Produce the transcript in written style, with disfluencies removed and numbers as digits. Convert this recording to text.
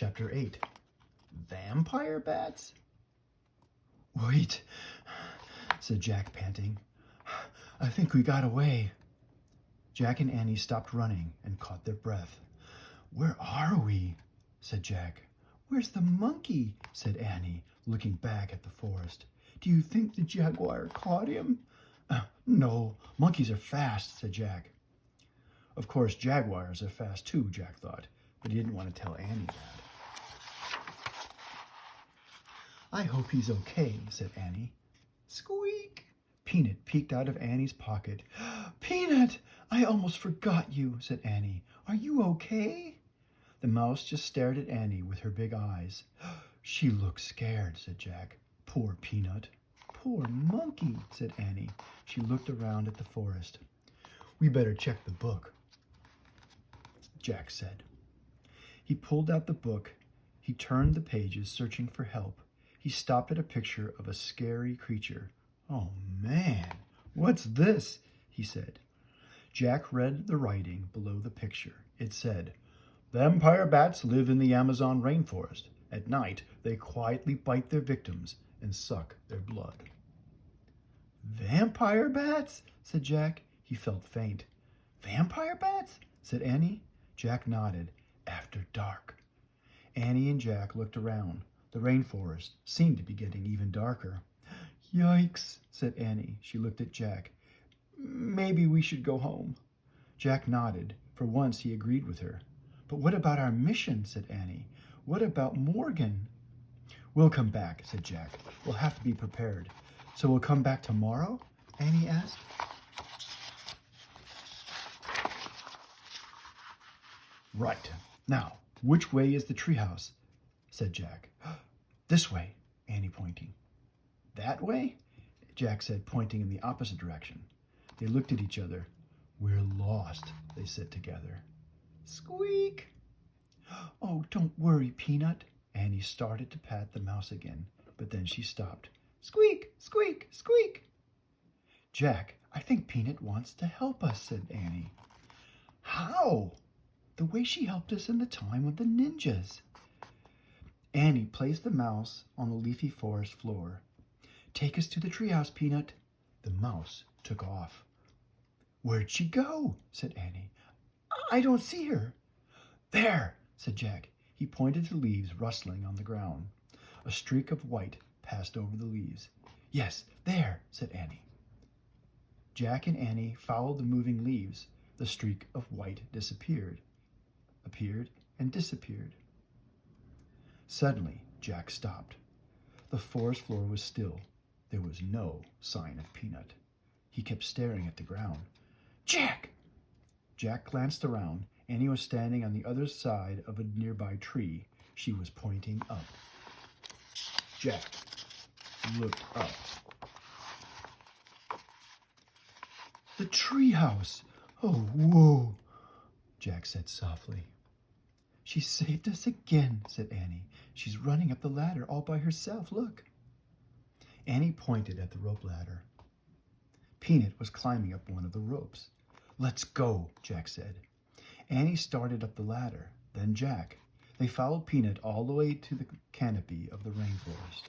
Chapter 8. Vampire bats? Wait, said Jack, panting. I think we got away. Jack and Annie stopped running and caught their breath. Where are we? Said Jack. Where's the monkey? Said Annie, looking back at the forest. Do you think the jaguar caught him? No, monkeys are fast, said Jack. Of course, jaguars are fast too, Jack thought, but he didn't want to tell Annie that. I hope he's okay, said Annie. Squeak! Peanut peeked out of Annie's pocket. Peanut! I almost forgot you, said Annie. Are you okay? The mouse just stared at Annie with her big eyes. She looks scared, said Jack. Poor Peanut. Poor monkey, said Annie. She looked around at the forest. We better check the book, Jack said. He pulled out the book. He turned the pages, searching for help. He stopped at a picture of a scary creature. Oh, man, what's this? He said. Jack read the writing below the picture. It said, Vampire bats live in the Amazon rainforest. At night, they quietly bite their victims and suck their blood. Vampire bats? Said Jack. He felt faint. Vampire bats? Said Annie. Jack nodded. After dark. Annie and Jack looked around. The rainforest seemed to be getting even darker. Yikes, said Annie. She looked at Jack. Maybe we should go home. Jack nodded. For once he agreed with her. But what about our mission, said Annie. What about Morgan? We'll come back, said Jack. We'll have to be prepared. So we'll come back tomorrow? Annie asked. Right. Now, which way is the treehouse? Said Jack. This way, Annie pointing. That way? Jack said, pointing in the opposite direction. They looked at each other. We're lost, they said together. Squeak! Oh, don't worry, Peanut. Annie started to pat the mouse again, but then she stopped. Squeak, squeak, squeak. Jack, I think Peanut wants to help us, said Annie. How? The way she helped us in the time of the ninjas. Annie placed the mouse on the leafy forest floor. Take us to the treehouse, Peanut. The mouse took off. Where'd she go? Said Annie. I don't see her. There, said Jack. He pointed to leaves rustling on the ground. A streak of white passed over the leaves. Yes, there, said Annie. Jack and Annie followed the moving leaves. The streak of white disappeared, appeared, and disappeared. Suddenly, Jack stopped. The forest floor was still. There was no sign of Peanut. He kept staring at the ground. Jack! Jack glanced around. Annie was standing on the other side of a nearby tree. She was pointing up. Jack looked up. The treehouse! Oh, whoa! Jack said softly. She saved us again, said Annie. She's running up the ladder all by herself. Look. Annie pointed at the rope ladder. Peanut was climbing up one of the ropes. Let's go, Jack said. Annie started up the ladder, then Jack. They followed Peanut all the way to the canopy of the rainforest.